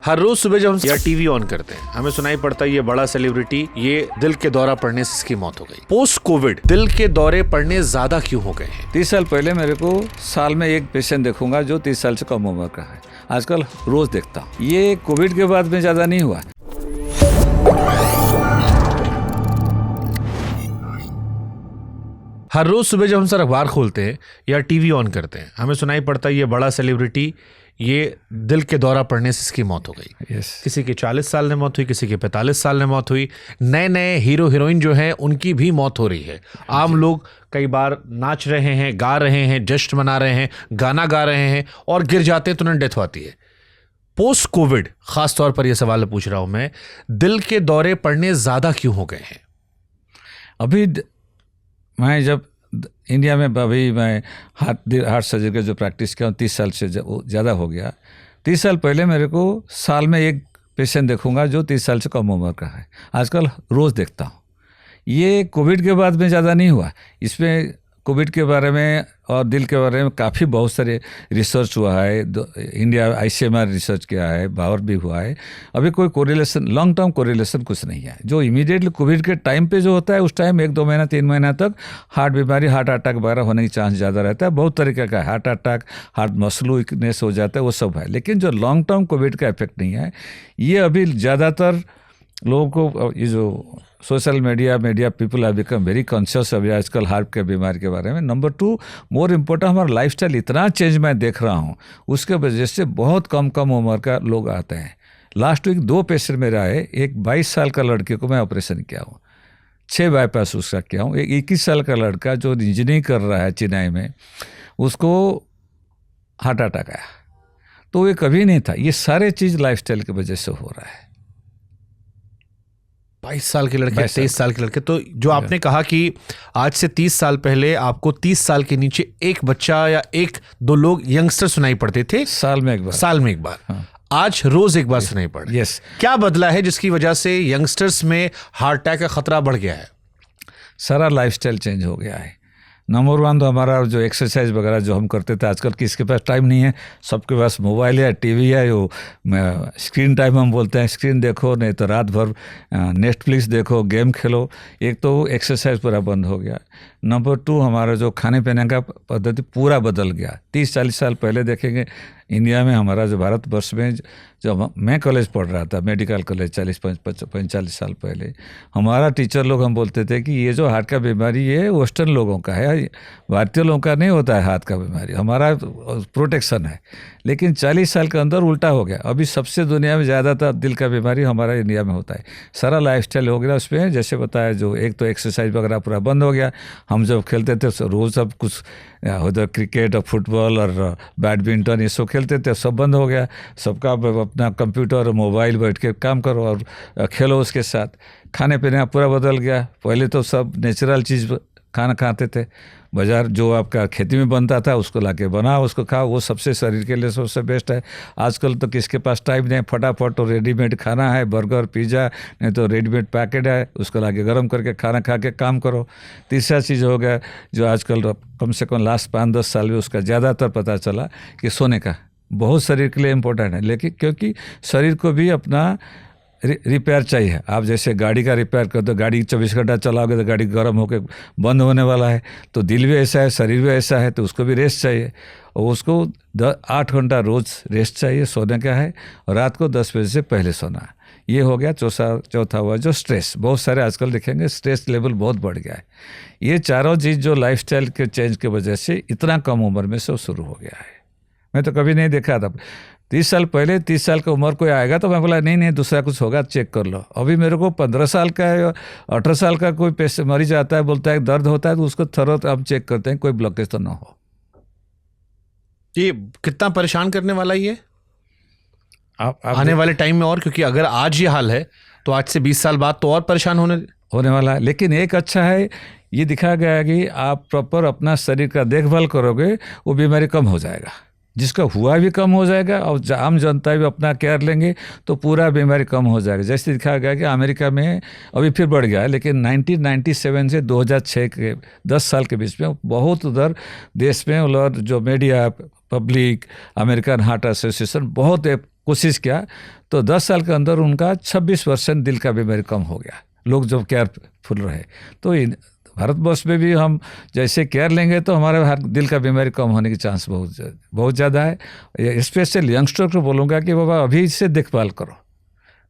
हर रोज सुबह जब हम या टीवी ऑन करते हैं हमें सुनाई पड़ता है ये बड़ा सेलिब्रिटी ये दिल के दौरा पड़ने से इसकी मौत हो गई। पोस्ट कोविड दिल के दौरे पड़ने ज्यादा क्यों हो गए हैं? 30 साल पहले मेरे को साल में एक पेशेंट देखूंगा जो 30 साल से कम उम्र का है। आजकल रोज देखता हूँ। ये कोविड के बाद में ज्यादा नहीं हुआ। हर रोज सुबह जब हम सर अखबार खोलते हैं या टीवी ऑन करते हैं हमें सुनाई पड़ता है ये बड़ा सेलिब्रिटी ये दिल के दौरा पड़ने से इसकी मौत हो गई। किसी की 40 साल में मौत हुई, किसी की 45 साल में मौत हुई। नए नए हीरो हीरोइन जो हैं उनकी भी मौत हो रही है। आम लोग कई बार नाच रहे हैं, गा रहे हैं, जश्न मना रहे हैं, गाना गा रहे हैं और गिर जाते हैं तो उन्हें डेथ होती है। पोस्ट कोविड खास तौर पर यह सवाल पूछ रहा हूं मैं, दिल के दौरे पड़ने ज्यादा क्यों हो गए हैं? अभी मैं जब इंडिया में अभी मैं हार्ट सर्जरी का जो प्रैक्टिस किया 30 साल से ज़्यादा हो गया। 30 साल पहले मेरे को साल में एक पेशेंट देखूंगा जो 30 साल से कम उम्र का है। आजकल रोज़ देखता हूँ। ये कोविड के बाद में ज़्यादा नहीं हुआ। इसमें कोविड के बारे में और दिल के बारे में काफ़ी बहुत सारे रिसर्च हुआ है। इंडिया ICMR रिसर्च किया है, बाहर भी हुआ है। अभी कोई कोरिलेशन, लॉन्ग टर्म कोरिलेशन कुछ नहीं है। जो इमीडिएटली कोविड के टाइम पे जो होता है उस टाइम 1-2 महीना 3 महीना तक हार्ट बीमारी, हार्ट अटैक वगैरह होने की चांस ज़्यादा रहता है। बहुत तरीके का heart attack, heart muscle weakness हो जाता है, वो सब है। लेकिन जो लॉन्ग टर्म कोविड का इफेक्ट नहीं है, ये अभी ज़्यादातर लोगों को ये जो social media people are become very conscious अभी आजकल हार्ट के बीमारी के बारे में। नंबर 2 मोर इम्पोर्टेंट, हमारा लाइफस्टाइल इतना चेंज मैं देख रहा हूँ, उसके वजह से बहुत कम उम्र का लोग आते हैं। लास्ट वीक 2 पेशेंट मेरे आए। एक 22 साल का लड़के को मैं ऑपरेशन किया हूँ, 6 बाईपास उसका किया हूँ। एक 21 साल का लड़का जो इंजीनियरिंग कर रहा है चेन्नई में, उसको हार्ट अटैक आया। तो ये कभी नहीं था। ये सारे चीज़ लाइफस्टाइल की वजह से हो रहा है। 22 साल के लड़के, 23 साल के लड़के। तो जो आपने कहा कि आज से 30 साल पहले आपको 30 साल के नीचे एक बच्चा या 1-2 लोग यंगस्टर सुनाई पड़ते थे साल में एक बार। हाँ। आज रोज एक बार सुनाई पड़ रही है। क्या बदला है जिसकी वजह से यंगस्टर्स में हार्ट अटैक का खतरा बढ़ गया है? सारा लाइफस्टाइल चेंज हो गया है। नंबर 1 तो हमारा जो एक्सरसाइज वगैरह जो हम करते थे, आजकल किसके पास टाइम नहीं है। सबके पास मोबाइल है, टीवी है। वो स्क्रीन टाइम हम बोलते हैं। स्क्रीन देखो, नहीं तो रात भर नेटफ्लिक्स देखो, गेम खेलो। एक तो एक्सरसाइज पूरा बंद हो गया। नंबर 2 हमारा जो खाने पीने का पद्धति पूरा बदल गया। 30-40 साल पहले देखेंगे इंडिया में, हमारा जो भारतवर्ष में, जब मैं कॉलेज पढ़ रहा था, मेडिकल कॉलेज 40-45 साल पहले, हमारा टीचर लोग हम बोलते थे कि ये जो हार्ट का बीमारी ये वेस्टर्न लोगों का है, भारतीय लोगों का नहीं होता है हार्ट का बीमारी, हमारा प्रोटेक्शन है। लेकिन 40 साल के अंदर उल्टा हो गया। अभी सबसे दुनिया में ज़्यादातर दिल का बीमारी हमारा इंडिया में होता है। सारा लाइफस्टाइल हो गया उसमें। जैसे बताया, जो एक तो एक्सरसाइज वगैरह पूरा बंद हो गया। हम जब खेलते थे रोज़ सब कुछ, उधर क्रिकेट और फुटबॉल और बैडमिंटन ये सब खेलते थे, सब बंद हो गया। सबका अपना कंप्यूटर और मोबाइल बैठ के काम करो और खेलो उसके साथ। खाने पीने पूरा बदल गया। पहले तो सब नेचुरल चीज़ खाना खाते थे। बाज़ार जो आपका खेती में बनता था उसको लाके बनाओ, उसको खाओ, वो सबसे शरीर के लिए सबसे बेस्ट है। आजकल तो किसके पास टाइम नहीं, फटाफट तो रेडीमेड खाना है, बर्गर पिज़्ज़ा, नहीं तो रेडीमेड पैकेट है, उसको लाके गर्म करके खाना खा के काम करो। तीसरा चीज़ हो गया जो आजकल कम से कम लास्ट 5-10 साल में उसका ज़्यादातर पता चला कि सोने का बहुत शरीर के लिए इम्पोर्टेंट है। लेकिन क्योंकि शरीर को भी अपना रिपेयर चाहिए। आप जैसे गाड़ी का रिपेयर कर दो, गाड़ी 24 घंटा चलाओगे तो गाड़ी गर्म होकर बंद होने वाला है। तो दिल भी ऐसा है, शरीर भी ऐसा है, तो उसको भी रेस्ट चाहिए। और उसको 8 घंटा रोज़ रेस्ट चाहिए, सोने का है। और रात को 10 बजे से पहले सोना है। ये हो गया। चौथा हुआ जो स्ट्रेस। बहुत सारे आजकल देखेंगे स्ट्रेस लेवल बहुत बढ़ गया है। ये चारों चीज़ जो लाइफस्टाइल के चेंज की वजह से इतना कम उम्र में से शुरू हो गया है। मैं तो कभी नहीं देखा था। 30 साल पहले 30 साल का उम्र कोई आएगा तो मैं बोला नहीं दूसरा कुछ होगा, चेक कर लो। अभी मेरे को 15 साल का या 18 साल का कोई पेशेंट मरीज आता है, बोलता है दर्द होता है, तो उसको थोड़ा हम चेक करते हैं कोई ब्लॉकेज तो ना हो। ये कितना परेशान करने वाला ये आप आने वाले टाइम में, और क्योंकि अगर आज ये हाल है तो आज से 20 साल बाद तो और परेशान होने वाला है। लेकिन एक अच्छा है, ये दिखाया गया है कि आप प्रॉपर अपना शरीर का देखभाल करोगे, वो बीमारी कम हो जाएगा। जिसका हुआ भी कम हो जाएगा और आम जनता भी अपना केयर लेंगे तो पूरा बीमारी कम हो जाएगा। जैसे दिखाया गया कि अमेरिका में अभी फिर बढ़ गया है, लेकिन 1997 से 2006 के 10 साल के बीच में बहुत उधर देश में और जो media, public, American heart association बहुत कोशिश किया तो 10 साल के अंदर उनका 26% दिल का बीमारी कम हो गया, लोग जब केयरफुल रहे। तो भारतवर्ष में भी हम जैसे केयर लेंगे तो हमारे दिल का बीमारी कम होने की चांस बहुत ज़्यादा है। स्पेशल यंगस्टर को बोलूँगा कि बाबा अभी इससे देखभाल करो,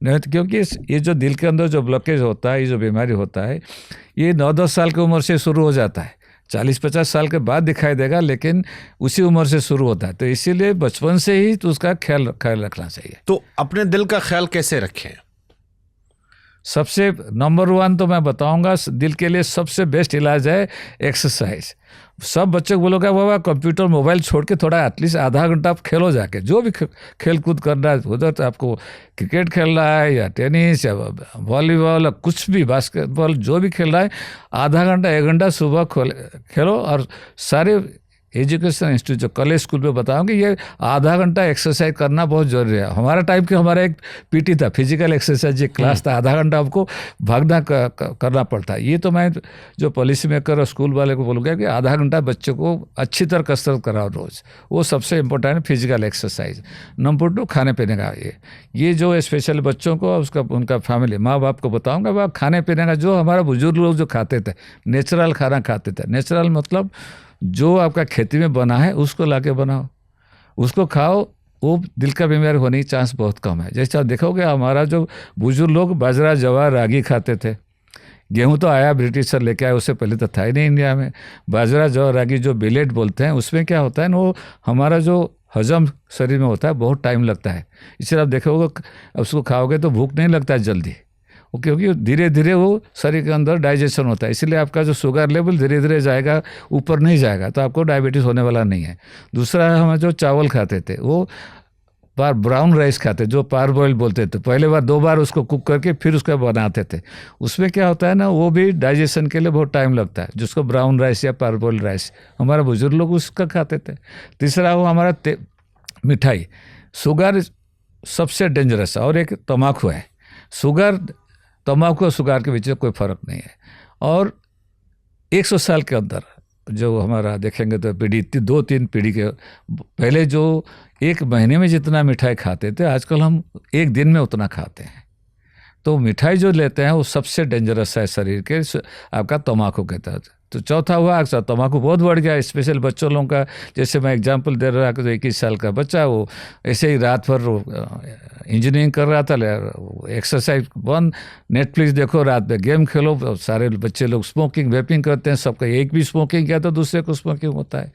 नहीं तो क्योंकि ये जो दिल के अंदर जो ब्लॉकेज होता है, ये जो बीमारी होता है, ये 9-10 साल की उम्र से शुरू हो जाता है, 40-50 साल के बाद दिखाई देगा, लेकिन उसी उम्र से शुरू होता है। तो इसीलिए बचपन से ही तो उसका ख्याल रखना चाहिए। तो अपने दिल का ख्याल कैसे रखें? सबसे नंबर 1 तो मैं बताऊंगा, दिल के लिए सबसे बेस्ट इलाज है एक्सरसाइज। सब बच्चों को बोलोगे बाबा कंप्यूटर मोबाइल छोड़ के थोड़ा एटलीस्ट आधा घंटा आप खेलो, जाके जो भी खेल कूद करना है उधर, तो आपको क्रिकेट खेलना है या टेनिस या वॉलीबॉल या कुछ भी, बास्केटबॉल, जो भी खेल रहा है, आधा घंटा 1 घंटा सुबह खेलो। और सारे एजुकेशन इंस्टीट्यूट जो कॉलेज स्कूल में बताऊंगे, ये आधा घंटा एक्सरसाइज करना बहुत जरूरी है। हमारा टाइम के हमारा एक पीटी था, फिजिकल एक्सरसाइज एक क्लास था, आधा घंटा आपको भागना करना पड़ता है। ये तो मैं जो पॉलिसी मेकर और स्कूल वाले को बोलूँगा कि आधा घंटा बच्चों को अच्छी तरह कसरत कराओ रोज़, वो सबसे इम्पोर्टेंट है फिजिकल एक्सरसाइज। नंबर 2 खाने पीने का, ये जो स्पेशल बच्चों को उनका फैमिली माँ बाप को बताऊँगा, वह खाने पीने का जो हमारा बुजुर्ग लोग जो खाते थे, नेचुरल खाना खाते थे। नेचुरल मतलब जो आपका खेती में बना है उसको लाके बनाओ, उसको खाओ, वो दिल का बीमारी होने की चांस बहुत कम है। जैसे आप देखोगे हमारा जो बुजुर्ग लोग बाजरा जवार रागी खाते थे, गेहूं तो आया ब्रिटिशर लेके आए, उससे पहले तो था ही नहीं इंडिया में। बाजरा जवार रागी जो बिलेट बोलते हैं, उसमें क्या होता है ना, वो हमारा जो हजम शरीर में होता है बहुत टाइम लगता है। इसलिए आप देखोगे उसको खाओगे तो भूख नहीं लगता है जल्दी, क्योंकि धीरे धीरे वो शरीर के अंदर डाइजेशन होता है। इसलिए आपका जो शुगर लेवल धीरे धीरे जाएगा, ऊपर नहीं जाएगा, तो आपको डायबिटीज़ होने वाला नहीं है। दूसरा है, हम जो चावल खाते थे वो ब्राउन राइस खाते, जो पार बॉइल बोलते थे, पहले बार 2 बार उसको कुक करके फिर उसको बनाते थे। उसमें क्या होता है ना, वो भी डाइजेशन के लिए बहुत टाइम लगता है, जिसको ब्राउन राइस या पार बॉइल राइस, हमारे बुजुर्ग लोग उसका खाते थे। तीसरा वो हमारा मिठाई, शुगर सबसे डेंजरस है, और एक तम्बाकू है। तम्बाकू और शुगर के बीच में कोई फ़र्क नहीं है। और 100 साल के अंदर जो हमारा देखेंगे तो पीढ़ी 2-3 पीढ़ी के पहले जो 1 महीने में जितना मिठाई खाते थे, आजकल हम 1 दिन में उतना खाते हैं। तो मिठाई जो लेते हैं वो सबसे डेंजरस है शरीर के, आपका तम्बाकू के तहत। तो चौथा हुआ अक्सर तम्बाकू बहुत बढ़ गया, स्पेशल बच्चों लोगों का। जैसे मैं एग्जांपल दे रहा था, 21 साल का बच्चा, वो ऐसे ही रात भर इंजीनियरिंग कर रहा था, एक्सरसाइज बंद, नेटफ्लिक्स देखो, रात में गेम खेलो। सारे बच्चे लोग स्मोकिंग वेपिंग करते हैं, सबका एक भी स्मोकिंग किया तो दूसरे को स्मोकिंग होता है।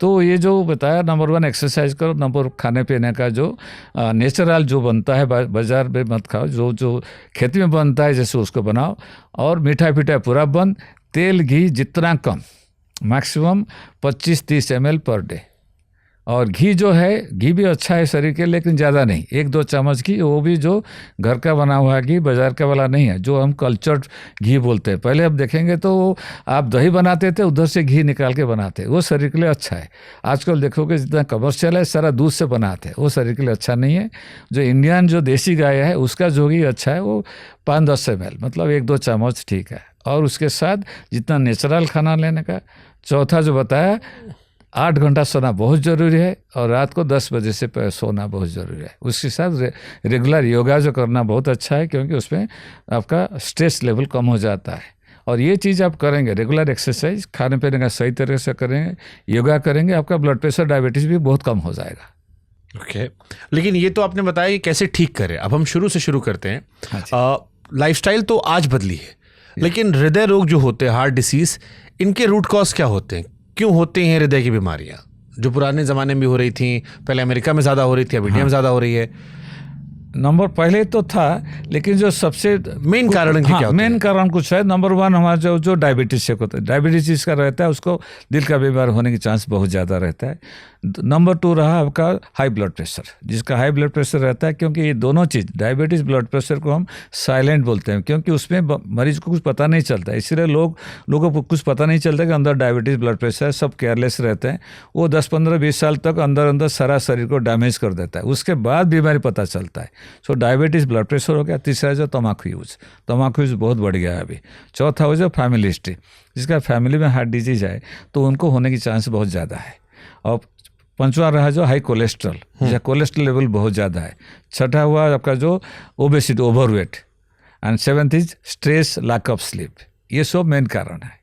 तो ये जो बताया, नंबर 1 एक्सरसाइज करो, नंबर खाने पीने का जो नेचुरल जो बनता है बाजार में मत खाओ, जो खेती में बनता है जैसे उसको बनाओ। और मिठाई पिठाई पूरा बंद, तेल घी जितना कम, मैक्सिमम 25-30 ml पर डे। और घी जो है, घी भी अच्छा है शरीर के, लेकिन ज़्यादा नहीं, 1-2 चम्मच घी, वो भी जो घर का बना हुआ घी, बाजार का वाला नहीं है, जो हम कल्चर्ड घी बोलते हैं। पहले आप देखेंगे तो आप दही बनाते थे, उधर से घी निकाल के बनाते, वो शरीर के लिए अच्छा है। आजकल देखोगे जितना कमर्शियल है, सारा दूध से बनाते हैं, वो शरीर के लिए अच्छा नहीं है। जो इंडियन जो देसी गाय है, उसका जो घी अच्छा है, वो 5-10 ml, मतलब 1-2 चम्मच ठीक है। और उसके साथ जितना नेचुरल खाना लेने का। चौथा जो बताया, 8 घंटा सोना बहुत ज़रूरी है, और रात को 10 बजे से सोना बहुत ज़रूरी है। उसके साथ रेगुलर योगा जो करना बहुत अच्छा है, क्योंकि उसमें आपका स्ट्रेस लेवल कम हो जाता है। और ये चीज़ आप करेंगे, रेगुलर एक्सरसाइज, खाने पीने का सही तरह से करेंगे, योगा करेंगे, आपका ब्लड प्रेशर डायबिटीज़ भी बहुत कम हो जाएगा। ओके लेकिन ये तो आपने बताया कि कैसे ठीक करें। अब हम शुरू से शुरू करते हैं। लाइफस्टाइल तो आज बदली है, लेकिन हृदय रोग जो होते हैं, हार्ट डिसीज, इनके रूट कॉज क्या होते हैं? क्यों होते हैं हृदय की बीमारियां, जो पुराने ज़माने में भी हो रही थी, पहले अमेरिका में ज़्यादा हो रही थी, अब इंडिया में ज़्यादा हो रही है? नंबर पहले तो था, लेकिन जो सबसे मेन कारण क्या? मेन कारण कुछ है। नंबर 1 हमारा जो डायबिटीज से होता है, डायबिटीज जिसका रहता है उसको दिल का बीमार होने की चांस बहुत ज़्यादा रहता है। नंबर 2 रहा आपका हाई ब्लड प्रेशर, जिसका हाई ब्लड प्रेशर रहता है, क्योंकि ये दोनों चीज़, डायबिटीज़, ब्लड प्रेशर को हम साइलेंट बोलते हैं, क्योंकि उसमें मरीज को कुछ पता नहीं चलता, इसलिए लोगों को कुछ पता नहीं चलता कि अंदर डायबिटीज़, ब्लड प्रेशर, सब केयरलेस रहते हैं। वो 10-15-20 साल तक अंदर सारा शरीर को डैमेज कर देता है, उसके बाद बीमारी पता चलता है। सो डायबिटीज़, ब्लड प्रेशर हो गया। तीसरा जो तम्बाकू यूज़ बहुत बढ़ गया है अभी। चौथा हो जो फैमिली हिस्ट्री, जिसका फैमिली में हार्ट डिजीज है तो उनको होने की चांस बहुत ज़्यादा है। और पांचवा रहा जो हाई कोलेस्ट्रॉल, जैसे कोलेस्ट्रॉल लेवल बहुत ज़्यादा है। छठा हुआ आपका जो obesity, overweight, and seventh is stress, lack of sleep. ये सब मेन कारण है।